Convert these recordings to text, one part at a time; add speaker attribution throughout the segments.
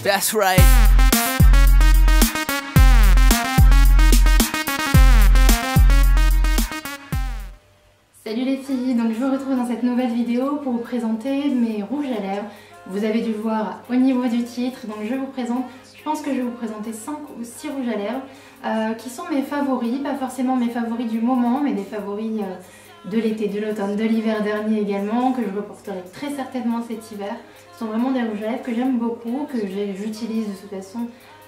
Speaker 1: That's right.
Speaker 2: Salut les filles, donc je vous retrouve dans cette nouvelle vidéo pour vous présenter mes rouges à lèvres. Vous avez dû le voir au niveau du titre, donc je pense que je vais vous présenter 5 ou 6 rouges à lèvres qui sont mes favoris, pas forcément mes favoris du moment, mais des favoris de l'été, de l'automne, de l'hiver dernier également, que je reporterai très certainement cet hiver. Ce sont vraiment des rouges à lèvres que j'aime beaucoup, que j'utilise de toute façon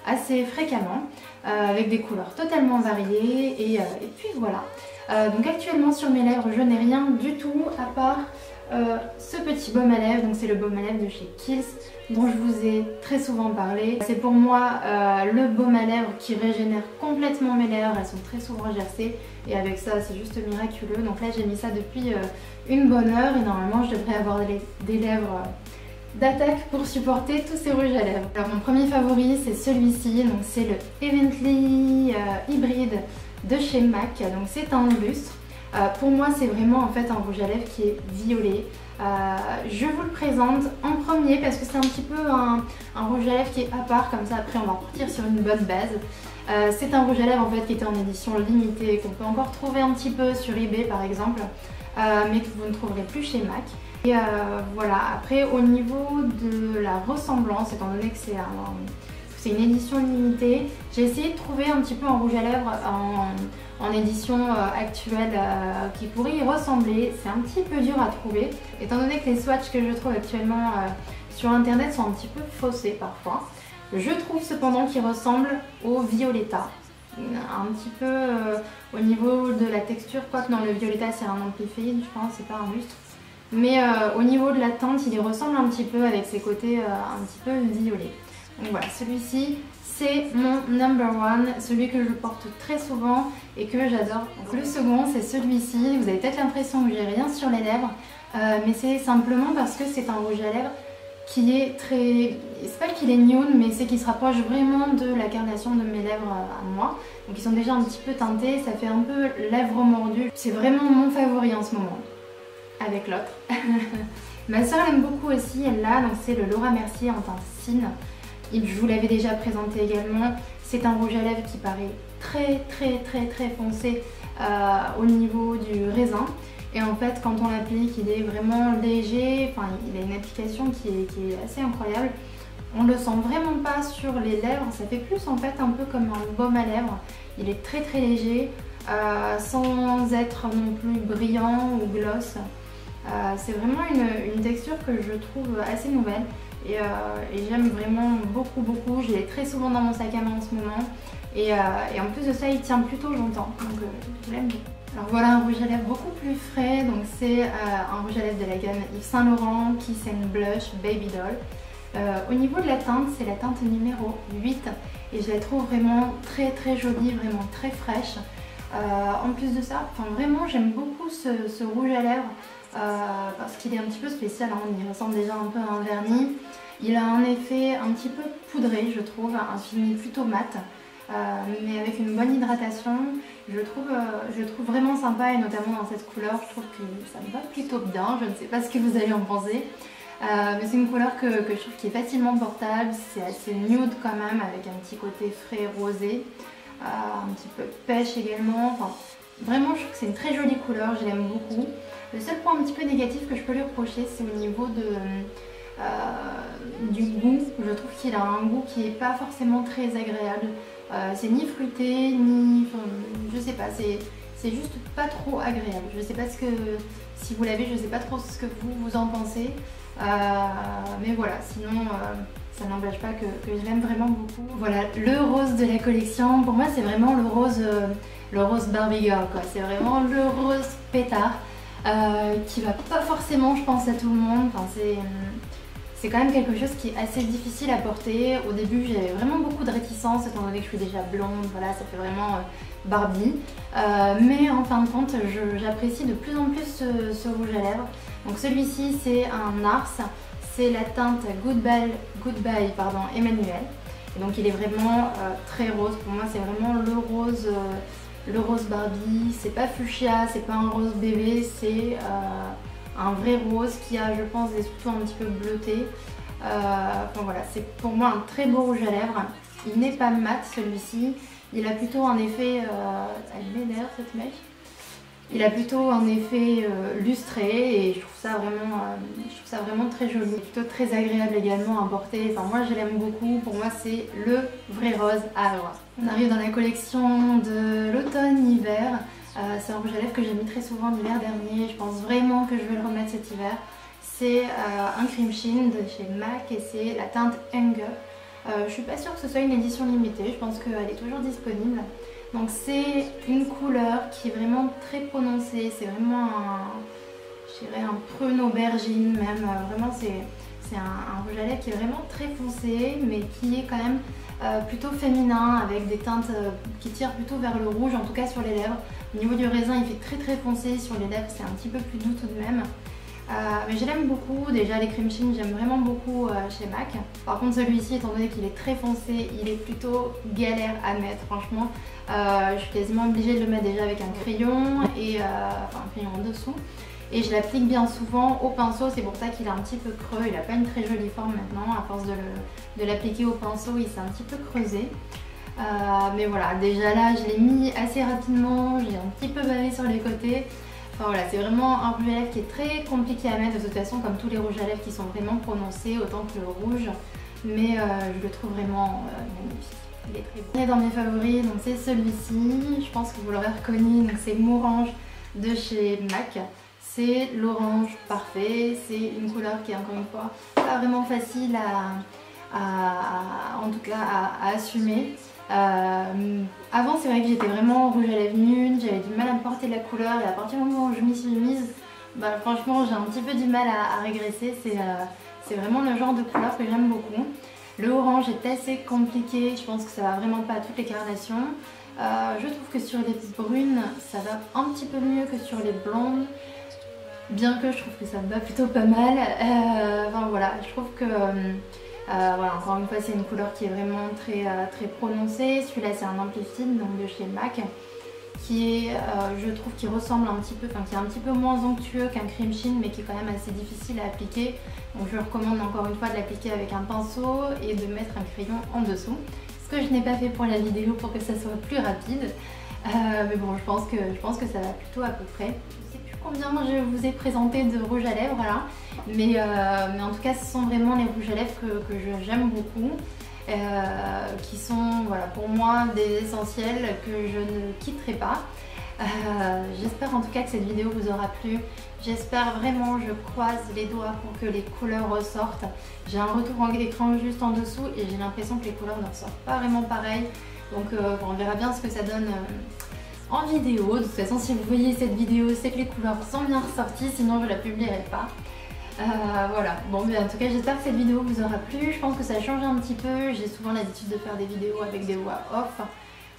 Speaker 2: assez fréquemment, avec des couleurs totalement variées, et puis voilà. Donc actuellement sur mes lèvres je n'ai rien du tout à part ce petit baume à lèvres, donc c'est le baume à lèvres de chez Kiehl's dont je vous ai très souvent parlé. C'est pour moi le baume à lèvres qui régénère complètement mes lèvres, elles sont très souvent gercées et avec ça c'est juste miraculeux. Donc là j'ai mis ça depuis une bonne heure et normalement je devrais avoir des lèvres d'attaque pour supporter tous ces rouges à lèvres. Alors mon premier favori c'est celui-ci, donc c'est le Evenly Hybride de chez MAC, donc c'est un lustre. Pour moi c'est vraiment en fait un rouge à lèvres qui est violet. Je vous le présente en premier parce que c'est un petit peu un rouge à lèvres qui est à part, comme ça après on va repartir sur une bonne base. C'est un rouge à lèvres en fait qui était en édition limitée, qu'on peut encore trouver un petit peu sur eBay par exemple, mais que vous ne trouverez plus chez MAC. Et voilà, après au niveau de la ressemblance, étant donné que c'est une édition limitée, j'ai essayé de trouver un petit peu un rouge à lèvres en édition actuelle qui pourrait y ressembler. C'est un petit peu dur à trouver, étant donné que les swatchs que je trouve actuellement sur internet sont un petit peu faussés parfois. Je trouve cependant qu'ils ressemblent au Violetta, un petit peu au niveau de la texture, quoique dans le Violetta c'est un ampliféide, je pense, c'est pas un lustre. Mais au niveau de la teinte, il y ressemble un petit peu avec ses côtés un petit peu violets. Donc voilà, celui-ci c'est mon number one, celui que je porte très souvent et que j'adore. Le second c'est celui-ci, vous avez peut-être l'impression que j'ai rien sur les lèvres, mais c'est simplement parce que c'est un rouge à lèvres qui est très... c'est pas qu'il est nude, mais c'est qu'il se rapproche vraiment de la carnation de mes lèvres à moi. Donc ils sont déjà un petit peu teintés, ça fait un peu lèvres mordues. C'est vraiment mon favori en ce moment, avec l'autre. Ma soeur l'aime beaucoup aussi, elle l'a, donc c'est le Laura Mercier en teinte Cine. Je vous l'avais déjà présenté également. C'est un rouge à lèvres qui paraît très foncé au niveau du raisin. Et en fait quand on l'applique il est vraiment léger, enfin il a une application qui est assez incroyable. On le sent vraiment pas sur les lèvres, ça fait plus en fait un peu comme un baume à lèvres. Il est très léger, sans être non plus brillant ou gloss. C'est vraiment une texture que je trouve assez nouvelle et j'aime vraiment beaucoup. Je l'ai très souvent dans mon sac à main en ce moment et en plus de ça il tient plutôt longtemps, donc je l'aime bien. Alors voilà un rouge à lèvres beaucoup plus frais, donc c'est un rouge à lèvres de la gamme Yves Saint Laurent Kiss and Blush Baby Doll. Au niveau de la teinte, c'est la teinte numéro 8 et je la trouve vraiment très jolie, vraiment très fraîche. En plus de ça, enfin vraiment j'aime beaucoup ce rouge à lèvres parce qu'il est un petit peu spécial, hein. Il ressemble déjà un peu à un vernis. Il a un effet un petit peu poudré, je trouve, un fini plutôt mat, mais avec une bonne hydratation. Je trouve vraiment sympa et notamment dans cette couleur, je trouve que ça me va plutôt bien. Je ne sais pas ce que vous allez en penser. Mais c'est une couleur que je trouve qui est facilement portable, c'est assez nude quand même avec un petit côté frais rosé, un petit peu pêche également. Enfin, vraiment je trouve que c'est une très jolie couleur, je l'aime beaucoup. Le seul point un petit peu négatif que je peux lui reprocher c'est au niveau du goût. Je trouve qu'il a un goût qui n'est pas forcément très agréable. C'est ni fruité, ni... Enfin, je sais pas, c'est juste pas trop agréable. Je sais pas si vous l'avez, je sais pas trop ce que vous en pensez. Mais voilà, sinon ça n'empêche pas que je l'aime vraiment beaucoup. Voilà, le rose de la collection, pour moi c'est vraiment le rose Barbie Girl quoi. C'est vraiment le rose pétard qui va pas forcément je pense à tout le monde. Enfin, c'est quand même quelque chose qui est assez difficile à porter. Au début j'avais vraiment beaucoup de réticence étant donné que je suis déjà blonde, voilà, ça fait vraiment Barbie. Mais en fin de compte j'apprécie de plus en plus ce rouge à lèvres. Donc celui-ci c'est un Nars, c'est la teinte Goodbye Emmanuel. Et donc il est vraiment très rose, pour moi c'est vraiment le rose le rose Barbie, c'est pas fuchsia, c'est pas un rose bébé, c'est un vrai rose qui a, je pense, des sous-tons un petit peu bleutés. Enfin voilà, c'est pour moi un très beau rouge à lèvres. Il n'est pas mat celui-ci, il a plutôt un effet, elle met d'ailleurs cette mèche. Il a plutôt un effet lustré et je trouve ça vraiment très joli. Plutôt très agréable également à porter. Enfin moi je l'aime beaucoup. Pour moi c'est le vrai rose à avoir. On arrive dans la collection de l'automne-hiver. C'est un rouge à lèvres que j'ai mis très souvent l'hiver dernier. Je pense vraiment que je vais le remettre cet hiver. C'est un cream sheen de chez MAC et c'est la teinte Hunger. Je suis pas sûre que ce soit une édition limitée. Je pense qu'elle est toujours disponible. Donc c'est une couleur qui est vraiment très prononcée, c'est vraiment un prune aubergine même, vraiment c'est un rouge à lèvres qui est vraiment très foncé mais qui est quand même plutôt féminin avec des teintes qui tirent plutôt vers le rouge, en tout cas sur les lèvres. Au niveau du raisin il fait très foncé, sur les lèvres c'est un petit peu plus doux tout de même. Mais je l'aime beaucoup, déjà les cream sheen j'aime vraiment beaucoup chez MAC. Par contre celui-ci, étant donné qu'il est très foncé, il est plutôt galère à mettre franchement. Je suis quasiment obligée de le mettre déjà avec un crayon, enfin un crayon en dessous. Et je l'applique bien souvent au pinceau, c'est pour ça qu'il est un petit peu creux, il n'a pas une très jolie forme maintenant. À force de l'appliquer au pinceau, il s'est un petit peu creusé. Mais voilà, déjà là je l'ai mis assez rapidement, j'ai un petit peu bavé sur les côtés. Enfin voilà, c'est vraiment un rouge à lèvres qui est très compliqué à mettre de toute façon, comme tous les rouges à lèvres qui sont vraiment prononcés, autant que le rouge. Mais je le trouve vraiment magnifique. Il est très beau. On est dans mes favoris, donc c'est celui-ci. Je pense que vous l'aurez reconnu, donc c'est Mourange de chez MAC. C'est l'orange parfait, c'est une couleur qui est encore une fois pas vraiment facile en tout cas à assumer. Avant c'est vrai que j'étais vraiment rouge à lèvres nude, j'avais du mal à me porter de la couleur et à partir du moment où je m'y suis mise, bah, franchement j'ai un petit peu du mal à régresser, c'est vraiment le genre de couleur que j'aime beaucoup. Le orange est assez compliqué, je pense que ça va vraiment pas à toutes les carnations. Je trouve que sur les brunes ça va un petit peu mieux que sur les blondes, bien que je trouve que ça me va plutôt pas mal. Enfin voilà, je trouve que voilà, encore une fois c'est une couleur qui est vraiment très prononcée. Celui-là c'est un Amplifted donc de chez MAC qui est, je trouve, qui ressemble un petit peu, enfin qui est un petit peu moins onctueux qu'un cream sheen mais qui est quand même assez difficile à appliquer. Donc je recommande encore une fois de l'appliquer avec un pinceau et de mettre un crayon en dessous. Ce que je n'ai pas fait pour la vidéo pour que ça soit plus rapide. Mais bon, je pense que ça va plutôt à peu près. Je sais plus combien je vous ai présenté de rouge à lèvres là, mais en tout cas ce sont vraiment les rouges à lèvres que j'aime beaucoup, qui sont voilà, pour moi des essentiels que je ne quitterai pas. J'espère en tout cas que cette vidéo vous aura plu. J'espère vraiment, je croise les doigts pour que les couleurs ressortent. J'ai un retour en écran juste en dessous et j'ai l'impression que les couleurs ne ressortent pas vraiment pareil. Donc on verra bien ce que ça donne en vidéo. De toute façon si vous voyez cette vidéo c'est que les couleurs sont bien ressorties, sinon je la publierai pas. Voilà, bon mais en tout cas j'espère que cette vidéo vous aura plu. Je pense que ça a changé un petit peu. J'ai souvent l'habitude de faire des vidéos avec des voix off.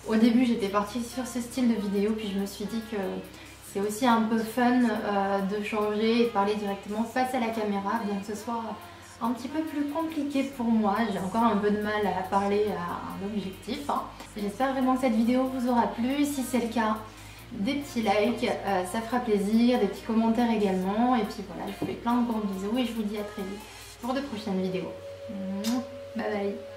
Speaker 2: Au début j'étais partie sur ce style de vidéo, puis je me suis dit que c'est aussi un peu fun de changer et de parler directement face à la caméra, bien que ce soit un petit peu plus compliqué pour moi. J'ai encore un peu de mal à parler à un objectif. J'espère vraiment que cette vidéo vous aura plu. Si c'est le cas, des petits likes, ça fera plaisir, des petits commentaires également. Et puis voilà, je vous fais plein de gros bisous et je vous dis à très vite pour de prochaines vidéos. Bye bye.